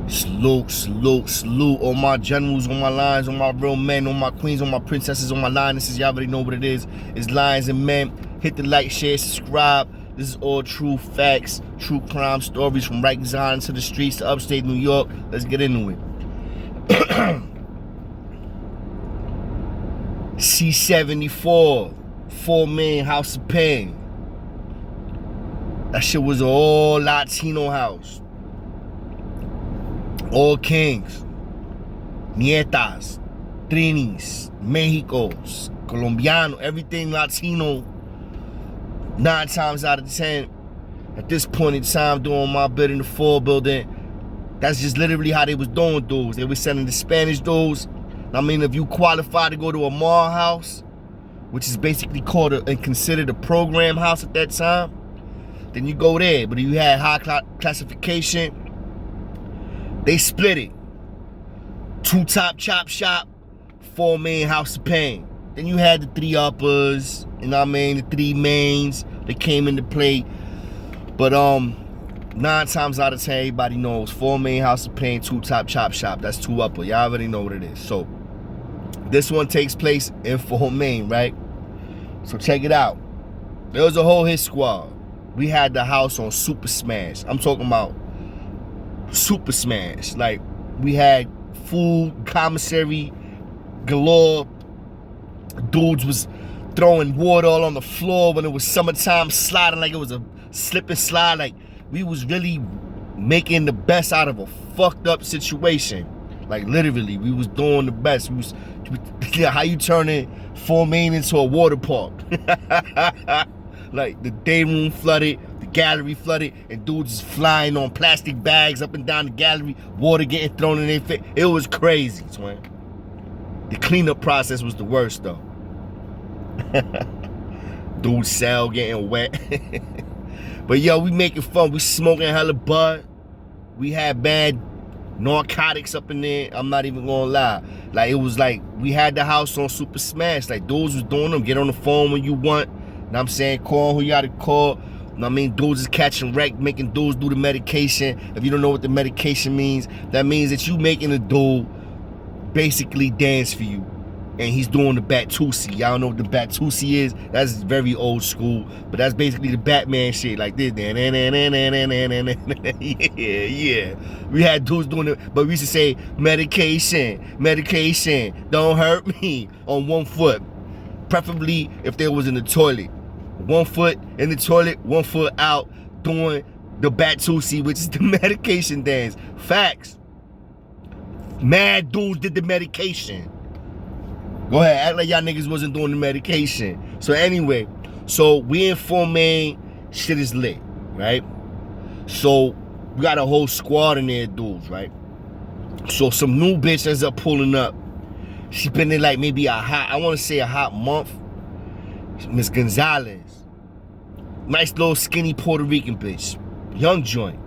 Salute, salute, salute. All my generals, all my lions, all my real men, all my queens, all my princesses, all my lionesses. Y'all already know what it is. It's Lions and Men. Hit the like, share, subscribe. This is all true facts, true crime stories from Rikers Island to the streets to upstate New York. Let's get into it. C74, 4-man house of pain. That shit was an all Latino house. All kings, nietas, trinis, Mexicos, Colombiano, everything Latino. 9 times out of 10, at this point in time, doing my bid in the 4 building, that's just literally how they was doing dudes. They was sending the Spanish dudes. I mean, if you qualify to go to a mall house, which is basically called and considered a program house at that time, then you go there. But if you had high classification, they split it. 2 top chop shop, 4-man house of pain. Then you had the 3 uppers, you know what I mean, the 3 mains that came into play. But 9 times out of 10, everybody knows 4-man house of pain, 2 top chop shop. That's 2 upper. Y'all already know what it is. So this one takes place in 4-man, right? So check it out. There was a whole hit squad. We had the house on Super Smash. I'm talking about Super Smash. Like, we had food, commissary galore. Dudes was throwing water all on the floor when it was summertime, sliding like it was a slip and slide. Like, we was really making the best out of a fucked up situation. Like, literally, we was doing the best. We was how you turning 4-man into a water park. Like, the day room flooded, the gallery flooded, and dudes is flying on plastic bags up and down the gallery, water getting thrown in their face. It was crazy, twin. The cleanup process was the worst, though. Dude's cell getting wet. But yo, we making fun. We smoking hella bud. We had bad narcotics up in there. I'm not even gonna lie. Like, it was like we had the house on Super Smash. Like, dudes was doing them. Get on the phone when you want. Know what I'm saying? Call who you gotta call. Know what I mean? Dudes is catching wreck, making dudes do the medication. If you don't know what the medication means, that means that you making a dude basically dance for you. And he's doing the Batusi. Y'all know what the Batusi is? That's very old school. But that's basically the Batman shit. Like this. Yeah. We had dudes doing it. But we used to say, medication, medication, don't hurt me, on 1 foot. Preferably if they was in the toilet. 1 foot in the toilet, 1 foot out, doing the Batusi, which is the medication dance. Facts. Mad dudes did the medication. Go ahead, act like y'all niggas wasn't doing the medication. So anyway, so we in 4-man, shit is lit, right? So we got a whole squad in there, dudes, right? So some new bitch ends up pulling up. She been in like maybe a hot month. Miss Gonzalez. Nice little skinny Puerto Rican bitch. Young joint.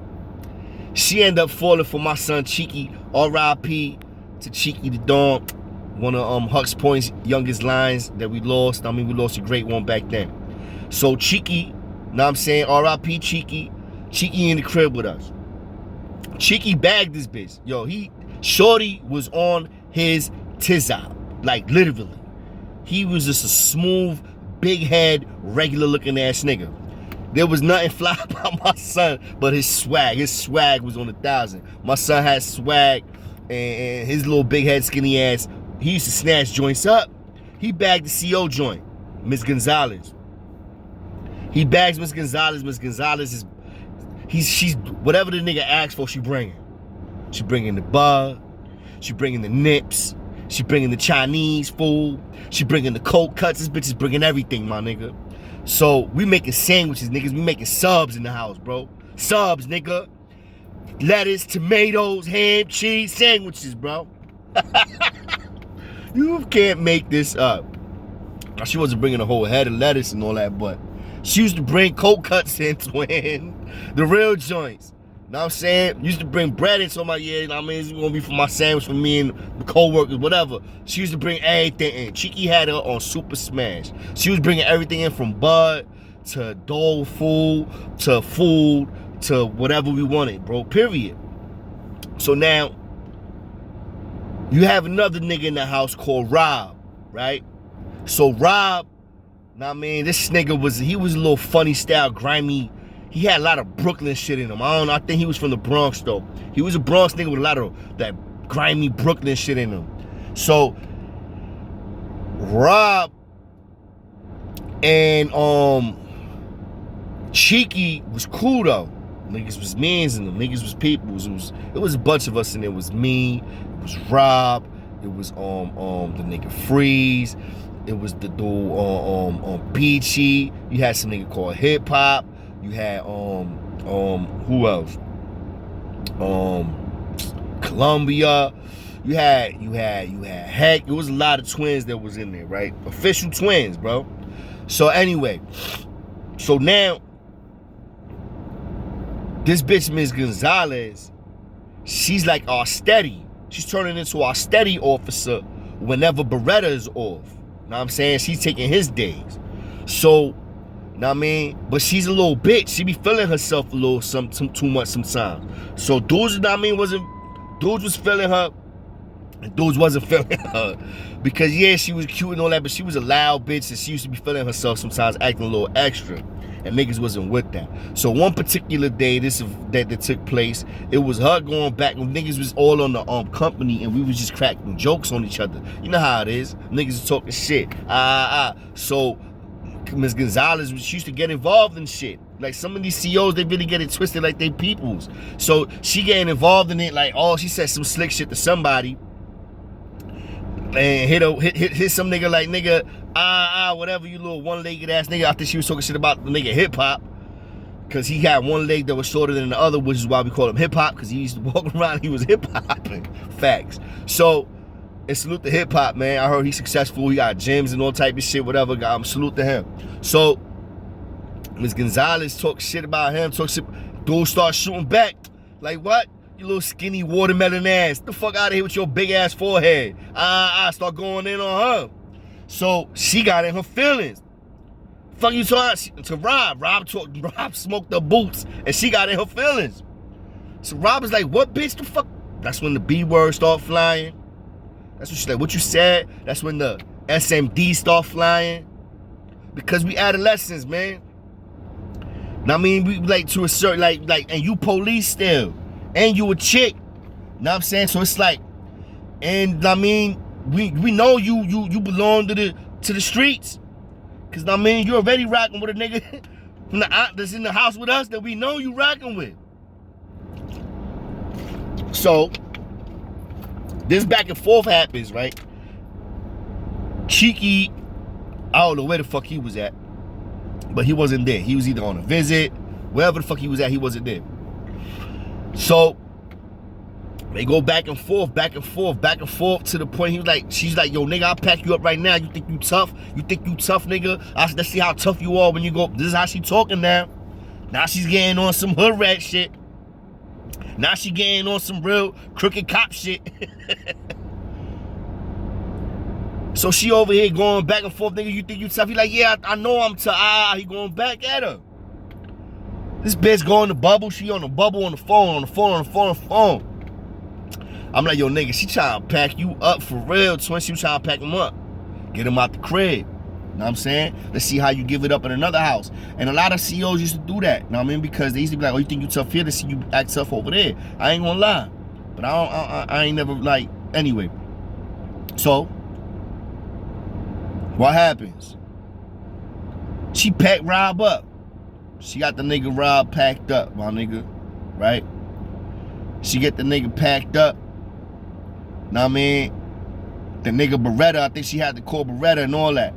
She ended up falling for my son Cheeky. R.I.P. to Cheeky the Dog. One of Huck's Point's youngest lions that we lost. I mean, we lost a great one back then. So Cheeky, know what I'm saying? R.I.P. Cheeky. Cheeky in the crib with us. Cheeky bagged this bitch. Yo, Shorty was on his tizop. Like, literally. He was just a smooth, big head, regular looking ass nigga. There was nothing fly about my son but his swag. His swag was on 1,000. My son had swag, and his little big head, skinny ass, he used to snatch joints up. He bagged the CO joint, Miss Gonzalez. He bags Miss Gonzalez. Miss Gonzalez is, she's whatever the nigga asks for, she bringing. She bringing the bug. She bringing the nips. She bringing the Chinese food. She bringing the cold cuts. This bitch is bringing everything, my nigga. So we making sandwiches, niggas. We making subs in the house, bro. Subs, nigga. Lettuce, tomatoes, ham, cheese, sandwiches, bro. You can't make this up. Now, she wasn't bringing a whole head of lettuce and all that, but she used to bring cold cuts in, twin. The real joints. Know what I'm saying? Used to bring bread in, so I'm like, yeah, you know what I mean, it's gonna be for my sandwich, for me and the co-workers, whatever. She used to bring everything in. Cheeky had her on Super Smash. She was bringing everything in from bud to dole food to whatever we wanted, bro, period. So now, you have another nigga in the house called Rob, right? So Rob, nah, man, this nigga was a little funny style, grimy. He had a lot of Brooklyn shit in him. I think he was from the Bronx though. He was a Bronx nigga with a lot of that grimy Brooklyn shit in him. So Rob and Cheeky was cool though. Niggas was mans in them. Niggas was people. It was a bunch of us, and it was me. It was Rob. It was the nigga Freeze. It was the dude Beachy. You had some nigga called Hip Hop. You had who else? Columbia. You had Heck. It was a lot of twins that was in there, right? Official twins, bro. So anyway, so now this bitch Ms. Gonzalez, she's like our steady. She's turning into our steady officer whenever Beretta is off. Know what I'm saying? She's taking his days. So, know what I mean? But she's a little bitch. She be feeling herself a little some too much sometimes. So dudes, know what I mean, dudes was feeling her, and dudes wasn't feeling her. Because yeah, she was cute and all that, but she was a loud bitch, and she used to be feeling herself sometimes, acting a little extra. And niggas wasn't with that. So one particular day, that took place, it was her going back, and niggas was all on the company, and we was just cracking jokes on each other. You know how it is. Niggas was talking shit. So Ms. Gonzalez, she used to get involved in shit. Like some of these CEOs, they really get it twisted like they peoples. So she getting involved in it, like, oh, she said some slick shit to somebody. And hit some nigga like, nigga, whatever, you little one-legged ass nigga. I think she was talking shit about the nigga Hip Hop, because he had one leg that was shorter than the other, which is why we call him Hip Hop, because he used to walk around, he was hip hopping. Facts. So, and salute to Hip Hop, man. I heard he's successful. He got gyms and all type of shit, whatever. Salute to him. So, Ms. Gonzalez talk shit about him, dude start shooting back. Like, what? You little skinny watermelon ass. Get the fuck out of here with your big ass forehead. Start going in on her. So she got in her feelings. Fuck you talking to Rob. Rob smoked the boots, and she got in her feelings. So Rob is like, what bitch the fuck? That's when the B word start flying. That's what she's like, what you said? That's when the SMD start flying. Because we adolescents, man. Now, I mean, we like to assert, like, and you police still. And you a chick, know what I'm saying? So it's like, and I mean, we know you belong to the streets, cause I mean, you're already rocking with a nigga that's in the house with us that we know you rocking with. So this back and forth happens, right? Cheeky, I don't know where the fuck he was at, but he wasn't there. He was either on a visit, wherever the fuck he was at, he wasn't there. So they go back and forth to the point she's like, yo, nigga, I'll pack you up right now. You think you tough? You think you tough, nigga? Let's see how tough you are when you go. This is how she talking now. Now she's getting on some hood rat shit. Now she getting on some real crooked cop shit. So she over here going back and forth, nigga, you think you tough? He like, yeah, I know I'm tough. He going back at her. This bitch going to bubble. She on the bubble on the phone. I'm like, yo, nigga, she trying to pack you up for real, twin. She was trying to pack him up. Get him out the crib. Know what I'm saying? Let's see how you give it up in another house. And a lot of CEOs used to do that. Know what I mean? Because they used to be like, oh, you think you tough here? Let's see you act tough over there. I ain't gonna lie. But I ain't never, like, anyway. So, what happens? She packed Rob up. She got the nigga Rob packed up, my nigga, right? She get the nigga packed up. Know what I mean? The nigga Beretta, I think she had to call Beretta and all that.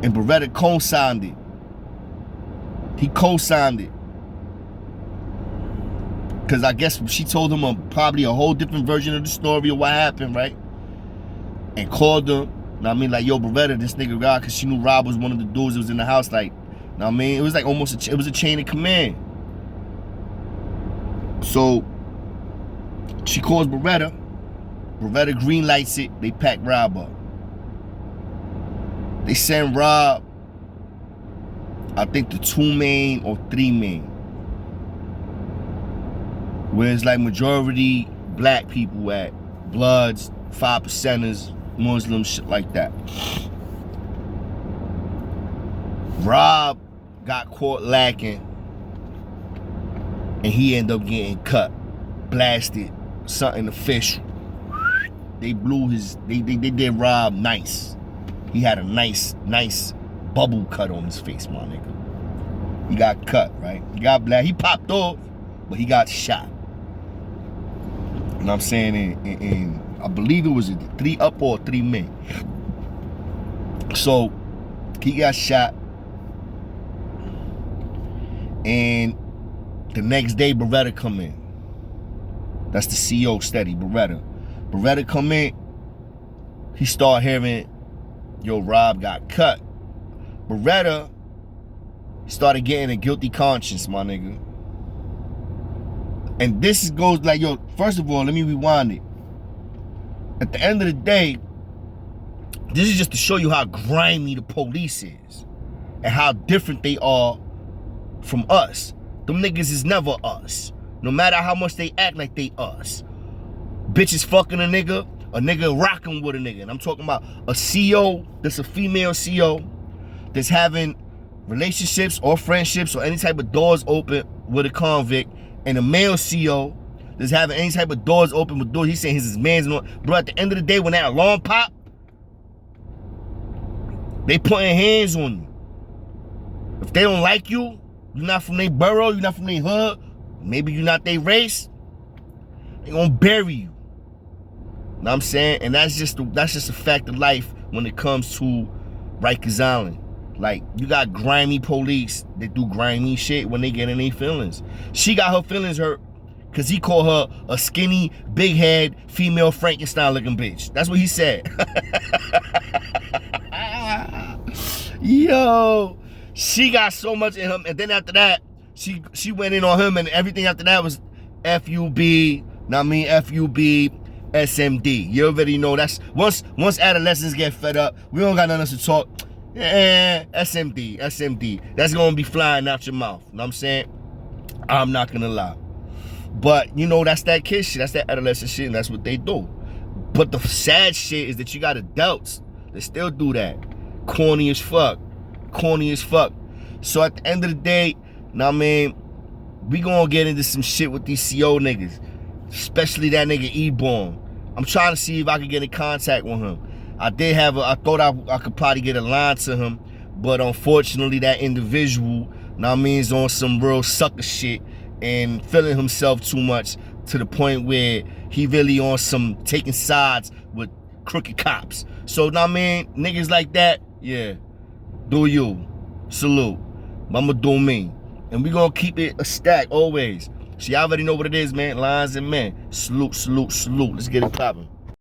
And Beretta co-signed it. He co-signed it. Because I guess she told him probably a whole different version of the story of what happened, right? And called him. Know what I mean? Like, yo, Beretta, this nigga Rob, because she knew Rob was one of the dudes that was in the house, like, know what I mean? It was like almost it was a chain of command. So she calls Beretta. Beretta green lights it. They pack Rob up. They send Rob, I think, the 2 main or 3 main. where it's like majority black people at, Bloods, 5%ers, Muslims, shit like that. Rob got caught lacking, and he ended up getting cut, blasted, something official. They blew his, they did Rob nice. He had a nice bubble cut on his face, my nigga. He got cut, right? He got black. He popped off, but he got shot. You know what I'm saying? And I believe it was 3 up or 3 men. So he got shot. And the next day, Beretta come in. That's the CO steady, Beretta. Beretta come in. He start hearing, yo, Rob got cut. Beretta started getting a guilty conscience, my nigga. And this goes like, yo, first of all, let me rewind it. At the end of the day, this is just to show you how grimy the police is and how different they are from us. Them niggas is never us. No matter how much they act like they us. Bitches fucking a nigga rocking with a nigga. And I'm talking about a CO that's a female CO that's having relationships or friendships or any type of doors open with a convict, and a male CO that's having any type of doors open with doors. He's saying his man's not. Bro, at the end of the day, when that alarm pop, they putting hands on you. If they don't like you, you're not from their borough, you're not from their hood, maybe you're not their race, they gonna bury you. Know what I'm saying? And that's just a fact of life when it comes to Rikers Island. Like, you got grimy police that do grimy shit when they get in their feelings. She got her feelings hurt because he called her a skinny, big head, female Frankenstein looking bitch. That's what he said. Yo, she got so much in him. And then after that, she went in on him, and everything after that was FUB, FUB, SMD. You already know that's, once adolescents get fed up, we don't got nothing else to talk. SMD. That's gonna be flying out your mouth. You know what I'm saying? I'm not gonna lie. But, you know, that's that kid shit. That's that adolescent shit, and that's what they do. But the sad shit is that you got adults that still do that. Corny as fuck. So at the end of the day, now, man, we gonna get into some shit with these CO niggas. Especially that nigga E-Born. I'm trying to see if I can get in contact with him. I thought I could probably get a line to him, but unfortunately that individual, now means on some real sucker shit and feeling himself too much to the point where he really on some taking sides with crooked cops. So now, man, niggas like that, yeah, do you. Salute. I'ma do me. And we gonna keep it a stack always. See, I already know what it is, man. Lions and men. Salute. Let's get it poppin'.